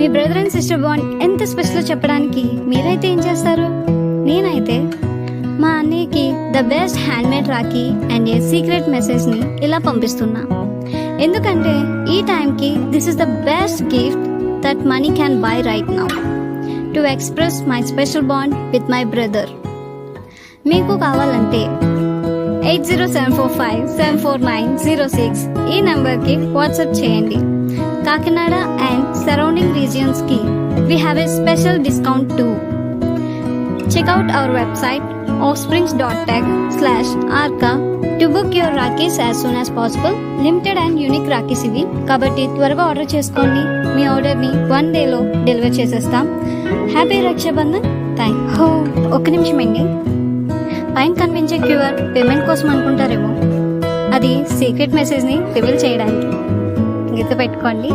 Me brother and sister bond ఎంత special చెప్పడానికి మీరైతే ఏం చేస్తారు? నేనైతే మా అన్నయ్యకి the best handmade rakhi and a secret మెసేజ్ని ఇలా పంపిస్తున్నా. ఎందుకంటే ఈ టైంకి this is the best gift that money can buy right now to express my special bond with my brother. మీకు కావాలంటే 8074574906 ఈ నెంబర్కి వాట్సాప్ చేయండి. కాకినాడ అండ్ సరౌండింగ్ రీజియన్స్కి we have a special discount too. Check out our website offsprings.tech/arka to book your Rakis as soon as possible. Limited and unique Rakis ఇవి కాబట్టి త్వరగా order చేసుకోండి. మీ ఆర్డర్ని 1 డేలో డెలివర్ చేసేస్తాం. హ్యాపీ రక్షాబంధన్. ఒక్క నిమిషం అండి. పైన కనిపించే క్యూఆర్ పేమెంట్ కోసం అనుకుంటారేమో, అది సీక్రెట్ మెసేజ్ని రివీల్ చేయడానికి. గుర్తుపెట్టుకోండి.